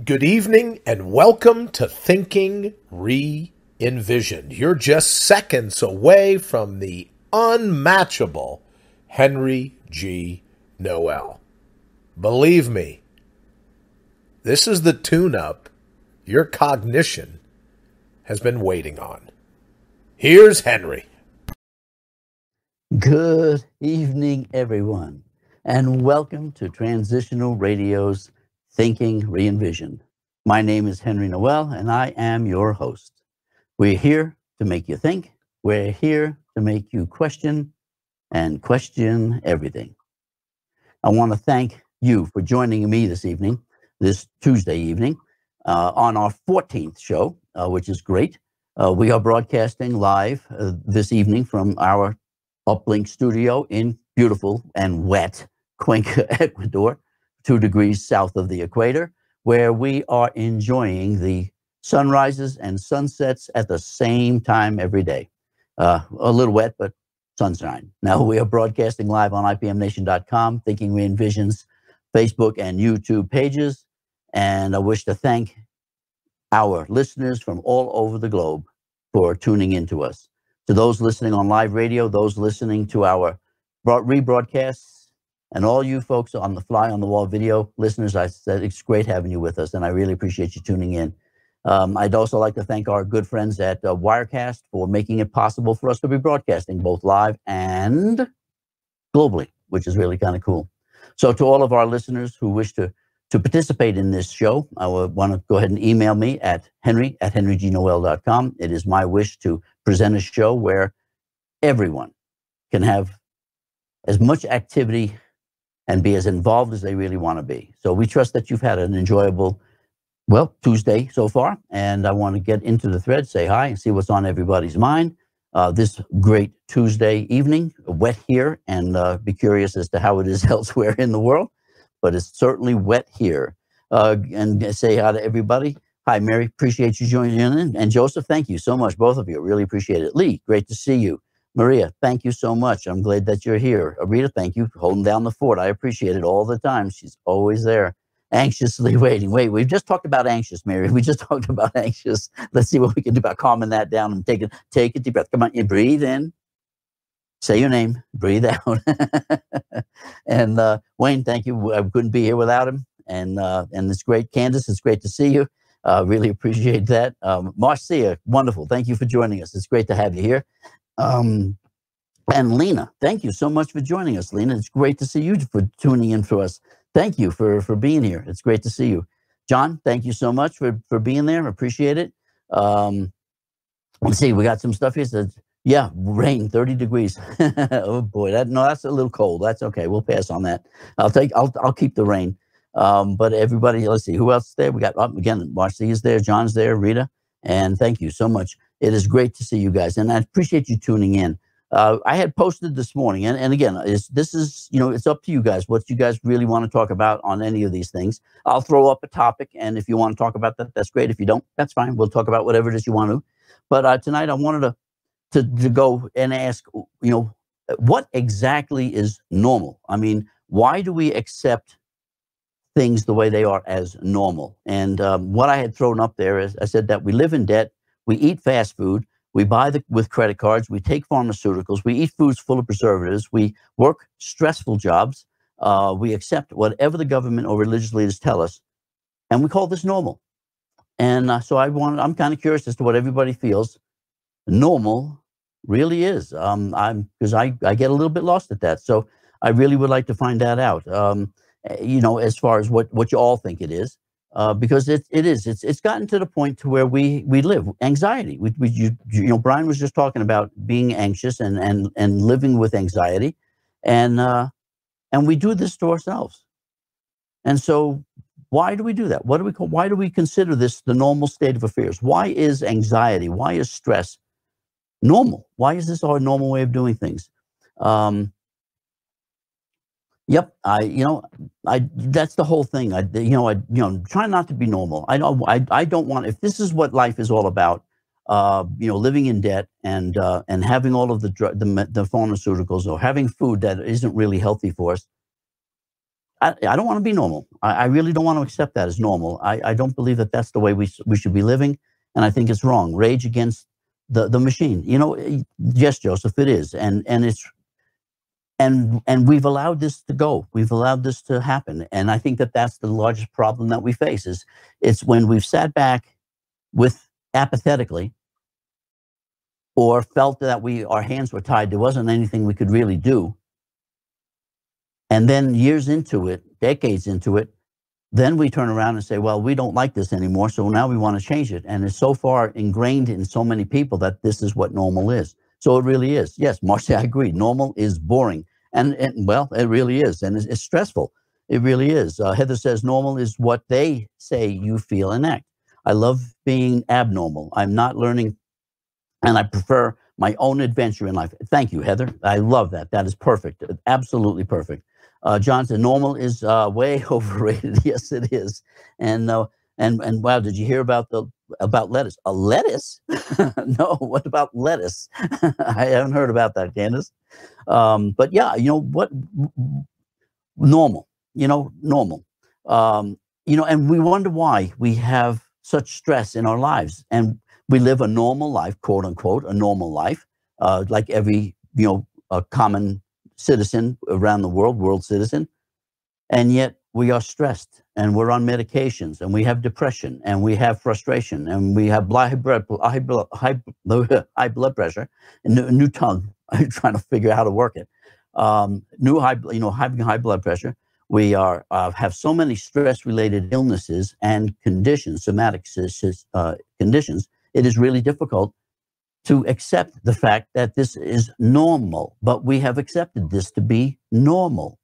Good evening and welcome to Thinking Re-envisioned. You're just seconds away from the unmatchable Henry G. Noel. Believe me, this is the tune-up your cognition has been waiting on. Here's Henry. Good evening, everyone, and welcome to Transitional Radio's Thinking Re-envisioned. My name is Henry Noel, and I am your host. We're here to make you think. We're here to make you question and question everything. I want to thank you for joining me this evening, this Tuesday evening, on our 14th show, which is great. We are broadcasting live this evening from our Uplink studio in beautiful and wet Cuenca, Ecuador, 2 degrees south of the equator, where we are enjoying the sunrises and sunsets at the same time every day. A little wet, but sunshine. Now we are broadcasting live on IPMNation.com, Thinking Re-envisioned's Facebook and YouTube pages, and I wish to thank our listeners from all over the globe for tuning in to us. To those listening on live radio, those listening to our rebroadcasts, and all you folks on the fly on the wall video listeners, I said it's great having you with us, and I really appreciate you tuning in. I'd also like to thank our good friends at Wirecast for making it possible for us to be broadcasting both live and globally, which is really kind of cool. So to all of our listeners who wish to participate in this show, I would want to go ahead and email me at henry@henrygnoel.com. It is my wish to present a show where everyone can have as much activity and be as involved as they really want to be. So we trust that you've had an enjoyable, Tuesday so far, and I want to get into the thread, say hi, and see what's on everybody's mind. This great Tuesday evening, wet here, and be curious as to how it is elsewhere in the world, but it's certainly wet here. And say hi to everybody. Hi, Mary, appreciate you joining in. And Joseph, thank you so much, both of you. Really appreciate it. Lee, great to see you. Maria, thank you so much. I'm glad that you're here. Rita, thank you for holding down the fort. I appreciate it all the time. She's always there, anxiously waiting. Wait, we've just talked about anxious, Mary. We just talked about anxious. Let's see what we can do about calming that down and take a deep breath. Come on, you breathe in. Say your name. Breathe out. And Wayne, thank you. I couldn't be here without him. And it's great. Candace, it's great to see you. Really appreciate that. Marcia, wonderful. Thank you for joining us. It's great to have you here. And Lena, thank you so much for joining us, Lena. It's great to see you for tuning in for us. Thank you for being here. It's great to see you. John, thank you so much for being there. Appreciate it. Let's see, we got some stuff here. Says, yeah, rain, 30 degrees. Oh boy, that's a little cold. That's okay. We'll pass on that. I'll keep the rain. But everybody, let's see, who else is there? We got, again, Marcy is there, John's there, Rita, and thank you so much. It is great to see you guys, and I appreciate you tuning in. I had posted this morning, and again, this is, it's up to you guys, what you guys really want to talk about on any of these things. I'll throw up a topic, and if you want to talk about that, that's great. If you don't, that's fine. We'll talk about whatever it is you want to. But tonight, I wanted to go and ask, what exactly is normal? I mean, why do we accept things the way they are as normal? And what I had thrown up there is, I said that we live in debt, we eat fast food, we buy with credit cards, we take pharmaceuticals, we eat foods full of preservatives, we work stressful jobs, we accept whatever the government or religious leaders tell us, and we call this normal. And so I'm kind of curious as to what everybody feels normal really is. Because I get a little bit lost at that. So I really would like to find that out. As far as what you all think it is, because it's gotten to the point to where we live anxiety. Brian was just talking about being anxious and living with anxiety, and we do this to ourselves. And so, why do we do that? Why do we consider this the normal state of affairs? Why is anxiety? Why is stress normal? Why is this our normal way of doing things? Yep, that's the whole thing. Try not to be normal. I don't want, if this is what life is all about, living in debt and having all of the pharmaceuticals or having food that isn't really healthy for us. I don't want to be normal. I really don't want to accept that as normal. I don't believe that that's the way we should be living, and I think it's wrong. Rage against the machine. Yes, Joseph, it is, and it's and we've allowed this to go. We've allowed this to happen, and I think that that's the largest problem that we face. It's when we've sat back with apathetically, or felt that our hands were tied. There wasn't anything we could really do. And then years into it, decades into it, then we turn around and say, well, we don't like this anymore, so now we want to change it. And it's so far ingrained in so many people that this is what normal is. So it really is. Yes, Marcy, I agree. Normal is boring. And well, it really is. And it's stressful. It really is. Heather says normal is what they say you feel and act. I love being abnormal. I'm not learning, and I prefer my own adventure in life. Thank you, Heather. I love that. That is perfect. Absolutely perfect. John said normal is way overrated. Yes, it is. And wow, did you hear about lettuce? A lettuce? No. What about lettuce? I haven't heard about that, Candace. But yeah, what? Normal. Normal. And we wonder why we have such stress in our lives, and we live a normal life, quote unquote, a normal life, like every a common citizen around the world citizen, and yet we are stressed, and we're on medications, and we have depression, and we have frustration, and we have high blood pressure, and new tongue. I'm trying to figure out how to work it. Having high blood pressure. We have so many stress-related illnesses and conditions, somatic conditions. It is really difficult to accept the fact that this is normal, but we have accepted this to be normal.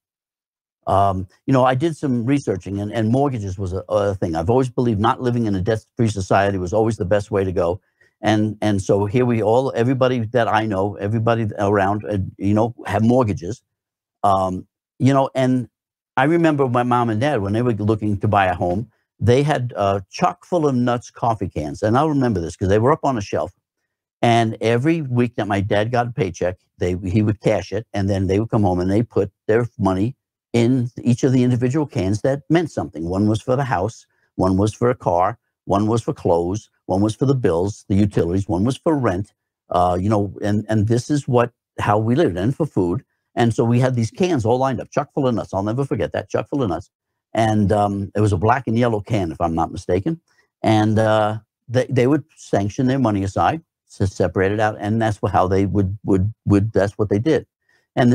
I did some researching, and mortgages was a thing. I've always believed not living in a debt-free society was always the best way to go. And so here everybody that I know, everybody around, have mortgages. And I remember my mom and dad, when they were looking to buy a home, they had chock full of nuts coffee cans. And I'll remember this because they were up on a shelf. And every week that my dad got a paycheck, he would cash it, and then they would come home and they put their money in each of the individual cans that meant something. One was for the house, one was for a car, one was for clothes, one was for the bills, the utilities, one was for rent, and this is how we lived, and for food. And so we had these cans all lined up, chock full of nuts. I'll never forget that, chock full of nuts. And it was a black and yellow can, if I'm not mistaken. And they would sanction their money aside, to separate it out, and that's how they would that's what they did. And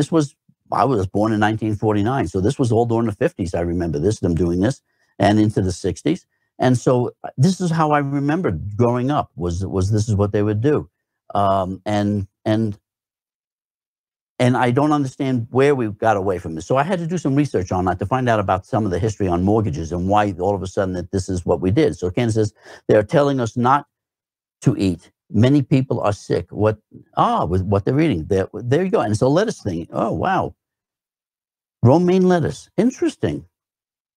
I was born in 1949, so this was all during the 50s. I remember them doing this, and into the 60s. And so this is how I remembered growing up, was this is what they would do. And I don't understand where we got away from this. So I had to do some research on that to find out about some of the history on mortgages and why all of a sudden that this is what we did. So Ken says, they're telling us not to eat. Many people are sick. With what they're eating. There you go. And it's a lettuce thing. Oh, wow. Romaine lettuce. Interesting.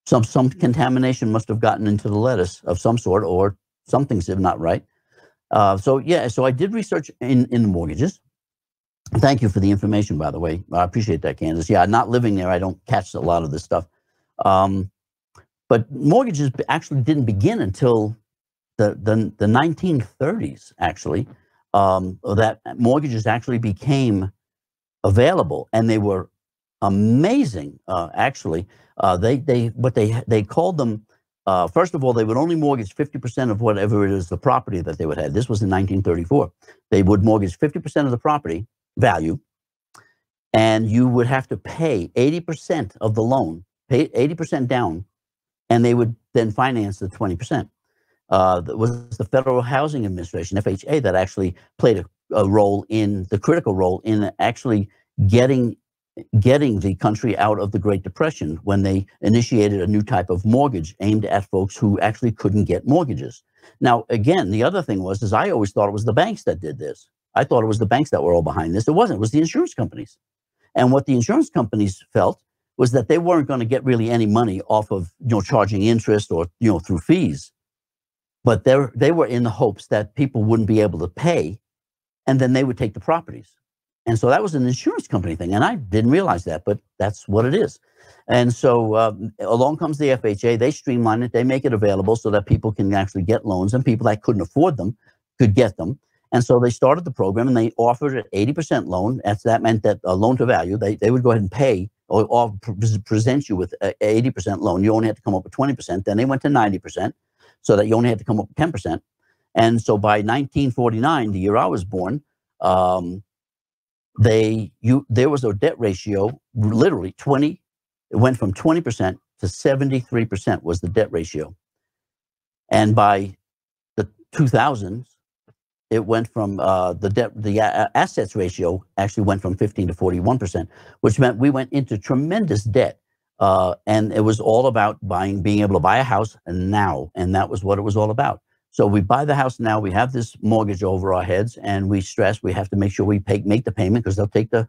Some contamination must have gotten into the lettuce of some sort, or something's not right. So I did research in the mortgages. Thank you for the information, by the way. I appreciate that, Candace. Yeah, not living there, I don't catch a lot of this stuff. But mortgages actually didn't begin until the 1930s, actually. That mortgages actually became available, and they were amazing. Actually, they called them. First of all, they would only mortgage 50% of whatever it is, the property that they would have. This was in 1934. They would mortgage 50% of the property value, and you would have to pay 80% of the loan, pay 80% down, and they would then finance the 20%. That was the Federal Housing Administration, FHA, that actually played the critical role in actually getting the country out of the Great Depression, when they initiated a new type of mortgage aimed at folks who actually couldn't get mortgages. Now, again, the other thing is I always thought it was the banks that did this. I thought it was the banks that were all behind this. It wasn't. It was the insurance companies. And what the insurance companies felt was that they weren't going to get really any money off of charging interest or through fees, but they were in the hopes that people wouldn't be able to pay, and then they would take the properties. And so that was an insurance company thing. And I didn't realize that, but that's what it is. And so along comes the FHA. They streamline it. They make it available so that people can actually get loans, and people that couldn't afford them could get them. And so they started the program, and they offered an 80% loan. That meant that a loan to value, they would go ahead and pay or present you with an 80% loan. You only had to come up with 20%. Then they went to 90%, so that you only had to come up with 10%. And so by 1949, the year I was born, there was a debt ratio, literally 20. It went from 20% to 73% was the debt ratio. And by the 2000s, it went from the assets ratio actually went from 15 to 41%, which meant we went into tremendous debt. And it was all about being able to buy a house now. And that was what it was all about. So we buy the house now, we have this mortgage over our heads, and we stress we have to make sure we make the payment, because they'll take the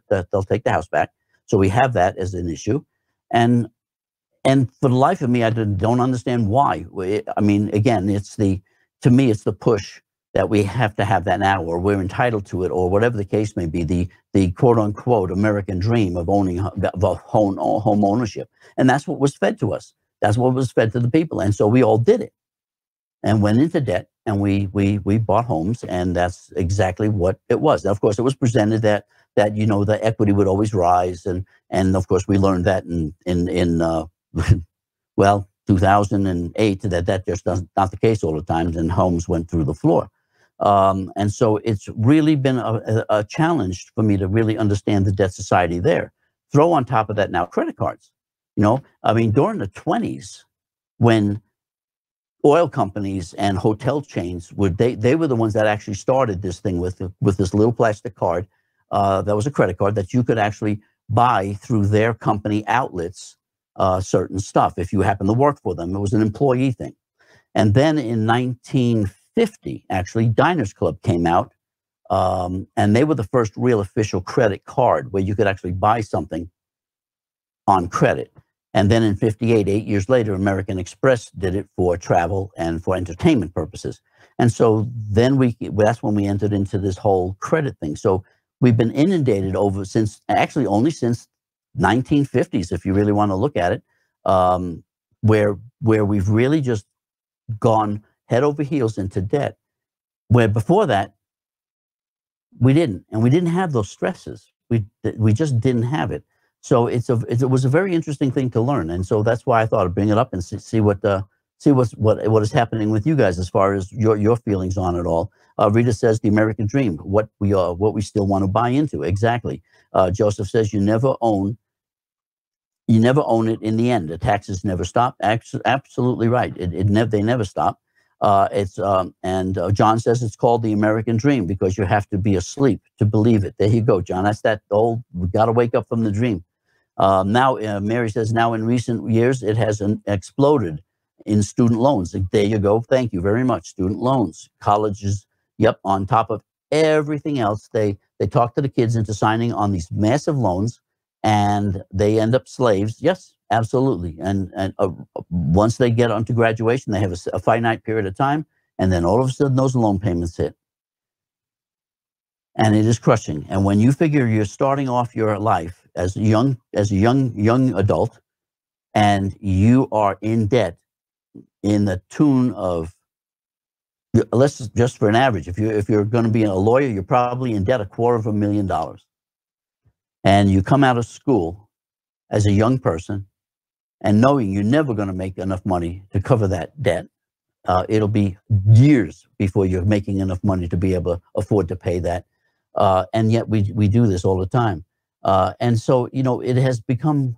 house back. So we have that as an issue. And for the life of me, I don't understand why. I mean, again, to me, it's the push that we have to have that now, or we're entitled to it, or whatever the case may be, the quote unquote American dream of owning home ownership. And that's what was fed to us. That's what was fed to the people. And so we all did it and went into debt, and we bought homes, and that's exactly what it was. Now, of course, it was presented that the equity would always rise, and of course we learned that in 2008 that just not the case all the time, and homes went through the floor. And so it's really been a challenge for me to really understand the debt society there. Throw on top of that now credit cards. I mean, during the 20s, when oil companies and hotel chains they were the ones that actually started this thing with this little plastic card that was a credit card that you could actually buy through their company outlets certain stuff if you happen to work for them. It was an employee thing. And then in 1950, actually, Diners Club came out, and they were the first real official credit card where you could actually buy something on credit. And then in 58, 8 years later, American Express did it for travel and for entertainment purposes. And so then that's when we entered into this whole credit thing. So we've been inundated only since 1950s, if you really want to look at it, where we've really just gone head over heels into debt, where before that, we didn't. And we didn't have those stresses. We just didn't have it. So it was a very interesting thing to learn, and so that's why I thought I'd bring it up and see what is happening with you guys as far as your feelings on it all. Rita says the American dream, what we still want to buy into. Exactly. Joseph says you never own it in the end. The taxes never stop. Absolutely right. They never stop. And John says it's called the American dream because you have to be asleep to believe it. There you go, John. That's that old. We got to wake up from the dream. Now, Mary says now in recent years it has exploded in student loans. There you go. Thank you very much. Student loans, colleges. Yep. On top of everything else, they talk to the kids into signing on these massive loans, and they end up slaves. Yes. Absolutely. And once they get onto graduation, they have a finite period of time, and then all of a sudden those loan payments hit. And it is crushing. And when you figure you're starting off your life as a young adult, and you are in debt in the tune of, let's just for an average, if you're going to be a lawyer, you're probably in debt $250,000. And you come out of school as a young person, and knowing you're never going to make enough money to cover that debt, it'll be years before you're making enough money to be able to afford to pay that. And yet we do this all the time. And so, it has become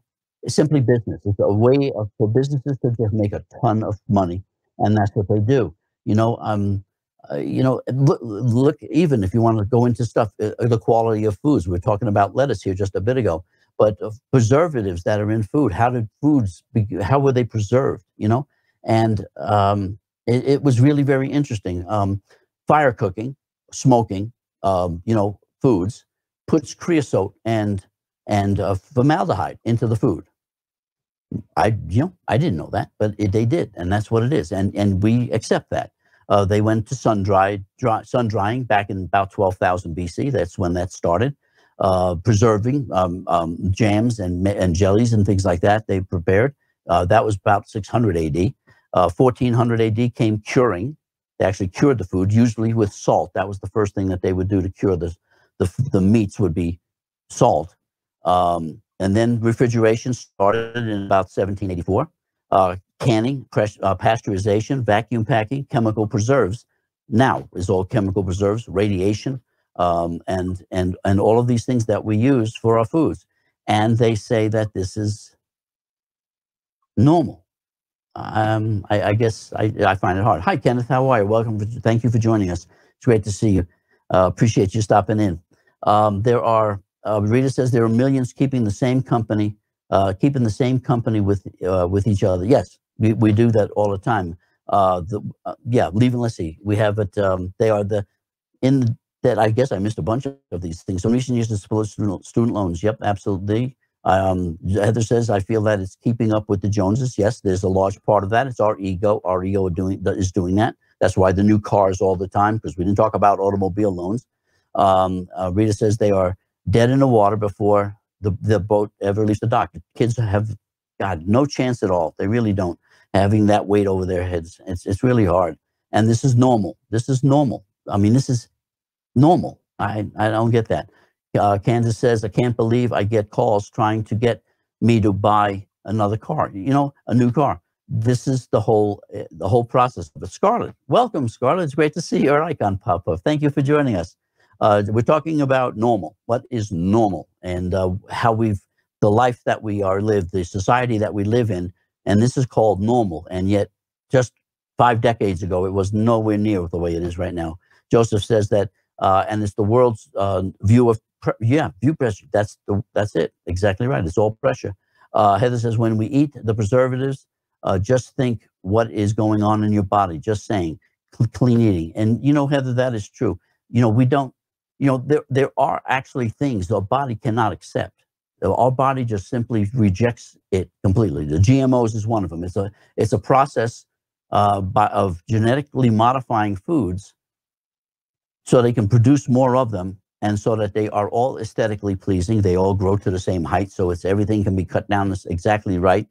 simply business. It's a way for businesses to just make a ton of money. And that's what they do. Look, even if you want to go into stuff, the quality of foods. We were talking about lettuce here just a bit ago. But preservatives that are in food, how were they preserved, And it was really very interesting. Fire cooking, smoking, foods, puts creosote and formaldehyde into the food. I didn't know that, but they did, and that's what it is. And we accept that. They went to sun drying back in about 12,000 BC. That's when that started. preserving jams and jellies and things like that. They prepared. That was about 600 AD. 1400 AD came curing. They actually cured the food, usually with salt. That was the first thing that they would do to cure the meats would be salt. And then refrigeration started in about 1784. Canning, pasteurization, vacuum packing, chemical preserves. Now is all chemical preserves, radiation, and all of these things that we use for our foods. And they say that this is normal. I guess I find it hard. Hi, Kenneth. How are you? Welcome. Thank you for joining us. It's great to see you. Appreciate you stopping in. There are, Rita says, there are millions keeping the same company with each other. Yes, we do that all the time. Leave and let's see. We have it. They are that I guess I missed a bunch of these things. Some recent uses for student loans. Yep, absolutely. Heather says, I feel that it's keeping up with the Joneses. Yes, there's a large part of that. It's our ego. Our ego is doing that. That's why the new cars all the time, because we didn't talk about automobile loans. Rita says they are dead in the water before the boat ever leaves the dock. The kids have, God, no chance at all. They really don't, having that weight over their heads. It's really hard. And this is normal. This is normal. I mean, this is normal. I don't get that. Kansas says, I can't believe I get calls trying to get me to buy another car, a new car. This is the whole process of it. Scarlett, welcome, Scarlett. It's great to see your icon pop up. Thank you for joining us. We're talking about normal. What is normal, and how the life that we are lived, the society that we live in, and this is called normal. And yet, just 5 decades ago, it was nowhere near the way it is right now. Joseph says that, and it's the world's view of view pressure. That's it. Exactly right. It's all pressure. Heather says, when we eat the preservatives, just think what is going on in your body. Just saying, clean eating. And Heather, that is true. We don't. There are actually things the body cannot accept. Our body just simply rejects it completely. The GMOs is one of them. It's a process of genetically modifying foods so they can produce more of them, and so that they are all aesthetically pleasing. They all grow to the same height, so everything can be cut down exactly right.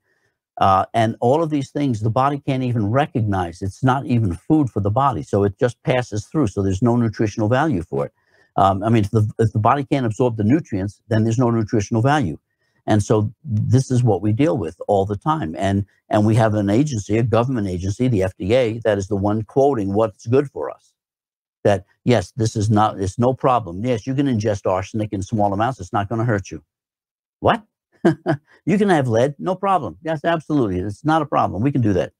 And all of these things, the body can't even recognize. It's not even food for the body, so it just passes through. So there's no nutritional value for it. If the body can't absorb the nutrients, then there's no nutritional value. And so this is what we deal with all the time. And we have an agency, a government agency, the FDA, that is the one quoting what's good for us. That, yes, it's no problem. Yes, you can ingest arsenic in small amounts. It's not going to hurt you. What? You can have lead, no problem. Yes, absolutely. It's not a problem. We can do that.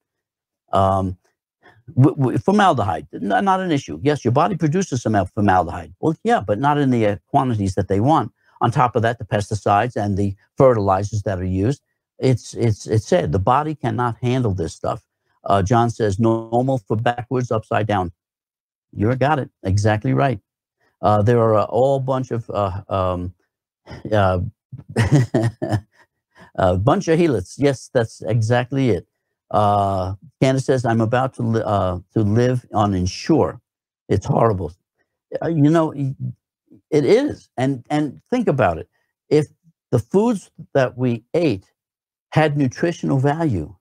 Formaldehyde, not an issue. Yes, your body produces some formaldehyde. Well, yeah, but not in the quantities that they want. On top of that, the pesticides and the fertilizers that are used, it's said the body cannot handle this stuff. John says, normal for backwards, upside down. You got it. Exactly right. There are a whole bunch of bunch of helix. Yes, that's exactly it. Candace says, I'm about to live on Ensure. It's horrible. It is. And think about it. If the foods that we ate had nutritional value,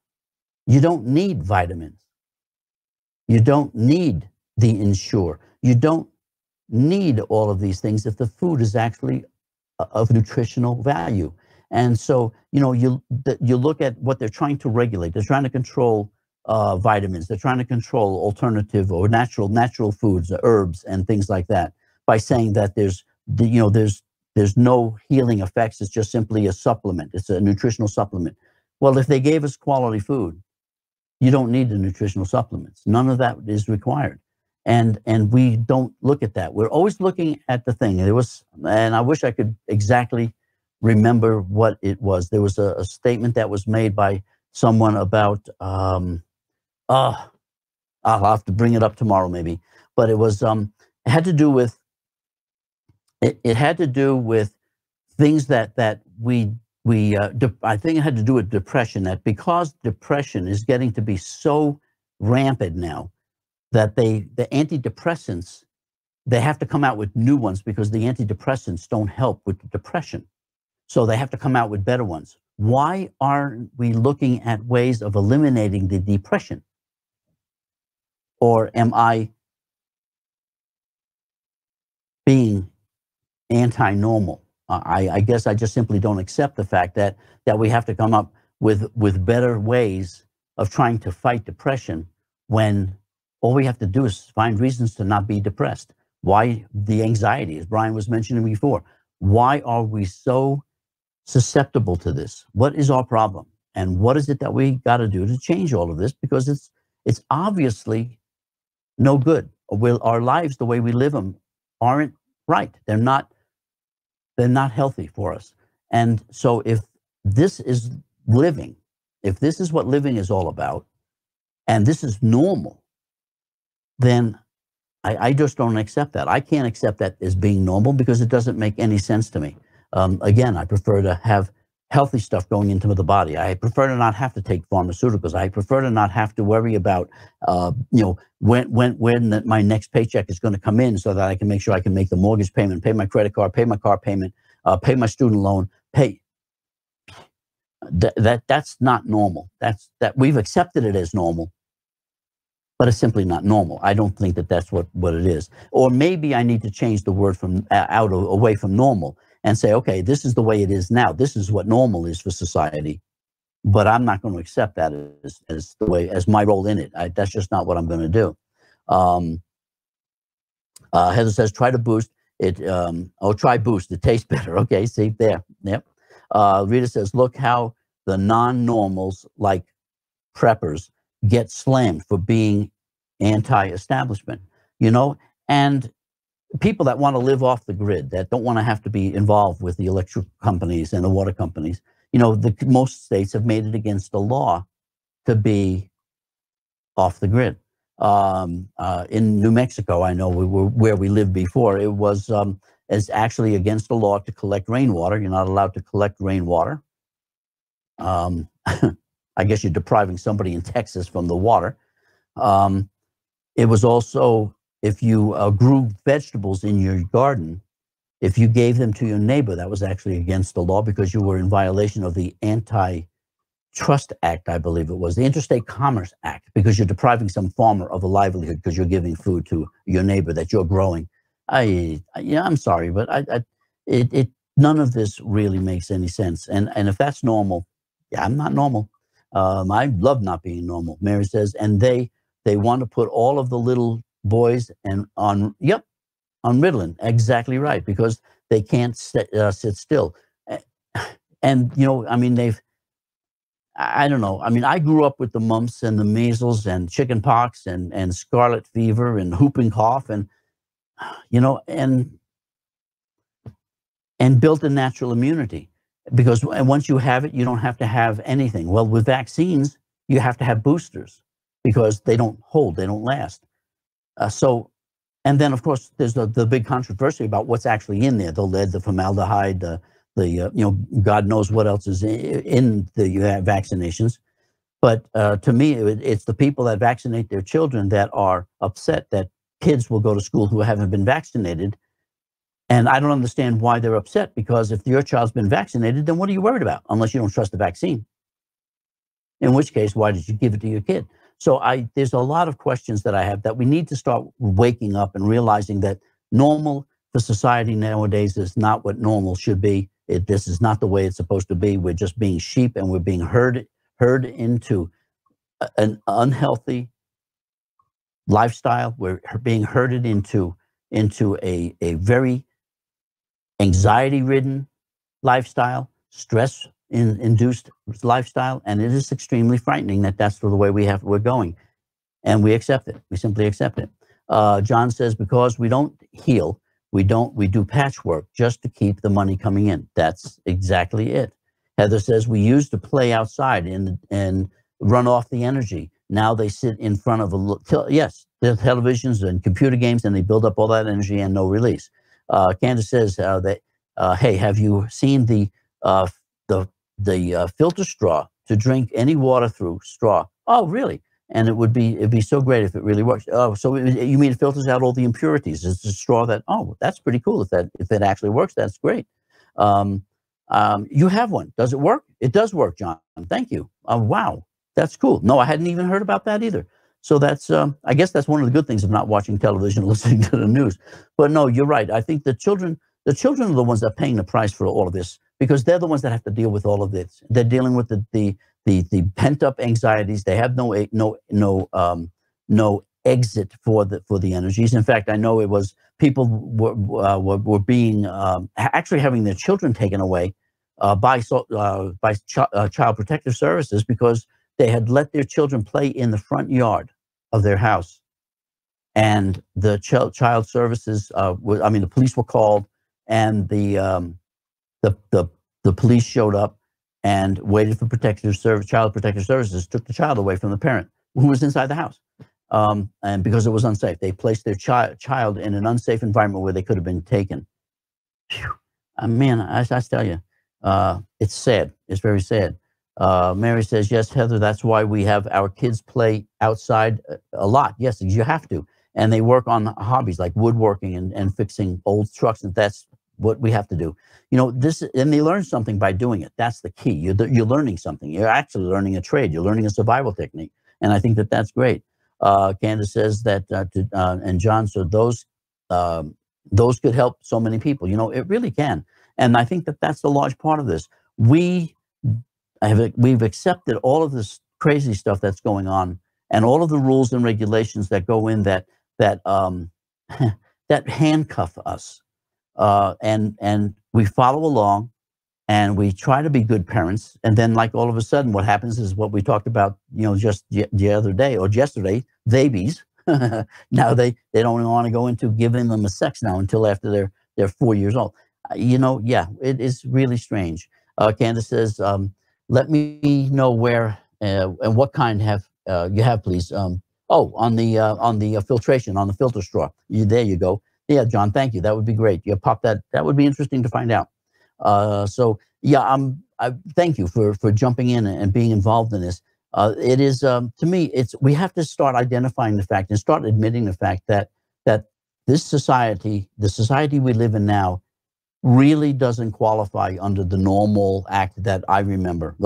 you don't need vitamins. You don't need the Ensure. You don't need all of these things if the food is actually of nutritional value. And so, you look at what they're trying to regulate. They're trying to control vitamins. They're trying to control alternative or natural foods, herbs, and things like that, by saying that there's no healing effects. It's just simply a supplement. It's a nutritional supplement. Well, if they gave us quality food, you don't need the nutritional supplements. None of that is required. And we don't look at that. We're always looking at the thing. And I wish I could exactly remember what it was. There was a statement that was made by someone about, I'll have to bring it up tomorrow maybe, but it was, it had to do with things that I think it had to do with depression, that because depression is getting to be so rampant now, that the antidepressants they have to come out with new ones because the antidepressants don't help with the depression. So they have to come out with better ones. Why aren't we looking at ways of eliminating the depression? Or am I being anti-normal? I guess I just simply don't accept the fact that we have to come up with better ways of trying to fight depression when all we have to do is find reasons to not be depressed. Why the anxiety, as Brian was mentioning before? Why are we so susceptible to this? What is our problem? And what is it that we got to do to change all of this? Because it's obviously no good. Our lives, the way we live them, aren't right. They're not healthy for us. And so if this is living, if this is what living is all about, and this is normal, then I just don't accept that. I can't accept that as being normal because it doesn't make any sense to me. Again, I prefer to have healthy stuff going into the body. I prefer to not have to take pharmaceuticals. I prefer to not have to worry about, when my next paycheck is going to come in, so that I can make sure I can make the mortgage payment, pay my credit card, pay my car payment, pay my student loan, pay. That's not normal. That we've accepted it as normal, but it's simply not normal. I don't think that that's what it is. Or maybe I need to change the word from away from normal and say, okay, this is the way it is now. This is what normal is for society, but I'm not going to accept that as the way, as my role in it. That's just not what I'm going to do. Heather says, try to boost it. Try boost. It tastes better. Okay, see there. Yep. Rita says, look how the non-normals like preppers get slammed for being anti-establishment, and people that want to live off the grid, that don't want to have to be involved with the electric companies and the water companies. Most states have made it against the law to be off the grid. In New Mexico, I know where we lived before, it was it's actually against the law to collect rainwater. You're not allowed to collect rainwater. I guess you're depriving somebody in Texas from the water. It was also, if you grew vegetables in your garden, if you gave them to your neighbor, that was actually against the law because you were in violation of the Antitrust Act, I believe it was, the Interstate Commerce Act, because you're depriving some farmer of a livelihood because you're giving food to your neighbor that you're growing. I'm sorry, but none of this really makes any sense. And if that's normal, yeah, I'm not normal. I love not being normal. Mary says, and they want to put all of the little boys on Ritalin. Exactly right, because they can't sit still. And I don't know. I mean, I grew up with the mumps and the measles and chicken pox and scarlet fever and whooping cough and built a natural immunity, because once you have it, you don't have to have anything. Well, with vaccines, you have to have boosters because they don't last. And then, of course, there's the big controversy about what's actually in there: the lead, the formaldehyde, God knows what else is in the vaccinations. But to me, it's the people that vaccinate their children that are upset that kids will go to school who haven't been vaccinated. And I don't understand why they're upset, because if your child's been vaccinated, then what are you worried about? Unless you don't trust the vaccine. In which case, why did you give it to your kid? So there's a lot of questions that I have that we need to start waking up and realizing that normal for society nowadays is not what normal should be. This is not the way it's supposed to be. We're just being sheep, and we're being herd into an unhealthy lifestyle. We're being herded into a very anxiety-ridden lifestyle, stress-induced lifestyle, and it is extremely frightening that that's the way we're going, and we accept it. We simply accept it. John says, because we don't heal, we do patchwork just to keep the money coming in. That's exactly it. Heather says, we used to play outside and run off the energy. Now they sit in front of the televisions and computer games, and they build up all that energy and no release. Candace says that, hey, have you seen the filter straw to drink any water through straw? Oh, really? and it'd be so great if it really works. Oh, so you mean it filters out all the impurities? It's a straw that, oh, that's pretty cool. If it actually works, that's great. You have one. Does it work? It does work, John. Thank you. Wow, that's cool. No, I hadn't even heard about that either. So that's, I guess that's one of the good things of not watching television, listening to the news. But no, you're right. I think the children are the ones that are paying the price for all of this, because they're the ones that have to deal with all of this. They're dealing with the pent up anxieties. They have no exit for the energies. In fact, I know it was people were being actually having their children taken away by Child Protective Services, because they had let their children play in the front yard of their house, and the child services the police were called, and the police showed up and waited for Child Protective Services, took the child away from the parent who was inside the house. And because it was unsafe, they placed their child in an unsafe environment where they could have been taken. Phew. Man, I tell you, it's sad. It's very sad. Mary says, yes, Heather, that's why we have our kids play outside a lot. Yes, you have to. And they work on hobbies like woodworking and fixing old trucks. And that's what we have to do. And they learn something by doing it. That's the key. You're learning something. You're actually learning a trade. You're learning a survival technique. And I think that's great. Candace says that, and John, so those could help so many people. It really can. And I think that's a large part of this. We've accepted all of this crazy stuff that's going on, and all of the rules and regulations that go in that handcuff us. And we follow along, and we try to be good parents. And then, like, all of a sudden, what happens is what we talked about, just the other day or yesterday, babies. Now they don't want to go into giving them a sex now until after they're 4 years old. Yeah, it is really strange. Candace says, let me know where and what kind you have, please. On the filtration, on the filter straw. There you go. Yeah, John, thank you. That would be great. You pop that. That would be interesting to find out. Thank you for jumping in and being involved in this. It is, to me, we have to start identifying the fact and start admitting the fact that this society, the society we live in now, really doesn't qualify under the normal act that I remember.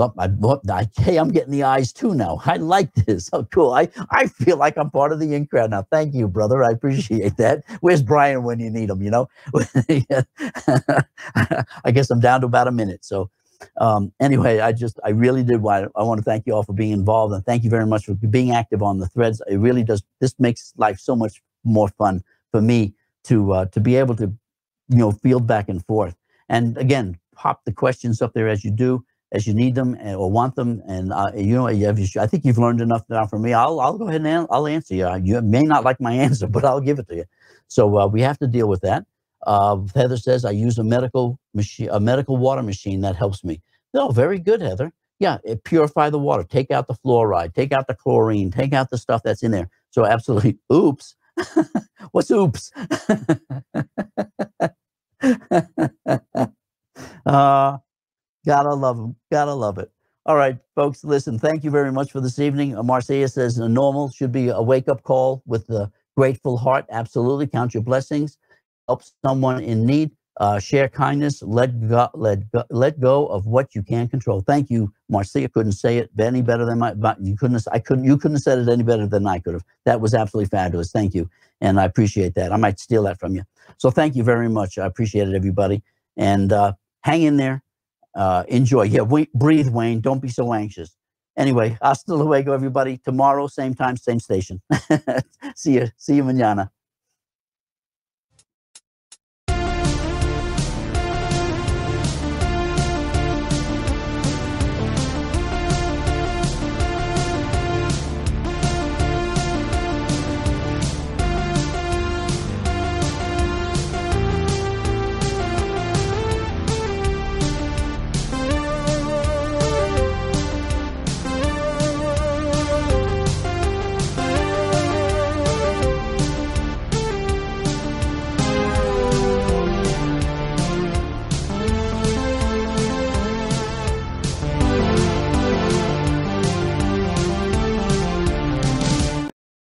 Hey, I'm getting the eyes too now. I like this. Oh, cool. I feel like I'm part of the in crowd now. Thank you, brother. I appreciate that. Where's Brian when you need him, I guess I'm down to about a minute. So anyway, I really did want to thank you all for being involved, and thank you very much for being active on the threads. It really does. This makes life so much more fun for me to be able to field back and forth. And again, pop the questions up there as you need them or want them. And I think you've learned enough now from me. I'll go ahead and I'll answer you. You may not like my answer, but I'll give it to you. So we have to deal with that. Heather says, I use a medical water machine that helps me. No, very good, Heather. Yeah, purify the water. Take out the fluoride. Take out the chlorine. Take out the stuff that's in there. So absolutely. Oops. What's oops? Gotta love them. Gotta love it. All right, folks, listen, thank you very much for this evening. Marcia says normal should be a wake-up call with the grateful heart. Absolutely. Count your blessings. Help someone in need. Share kindness. Let go of what you can't control. Thank you, Marcia. Couldn't say it any better than you couldn't have said it any better than I could have. That was absolutely fabulous. Thank you. And I appreciate that. I might steal that from you. So thank you very much. I appreciate it, everybody. And hang in there. Enjoy. Yeah, breathe, Wayne. Don't be so anxious. Anyway, hasta luego, everybody. Tomorrow, same time, same station. See you mañana.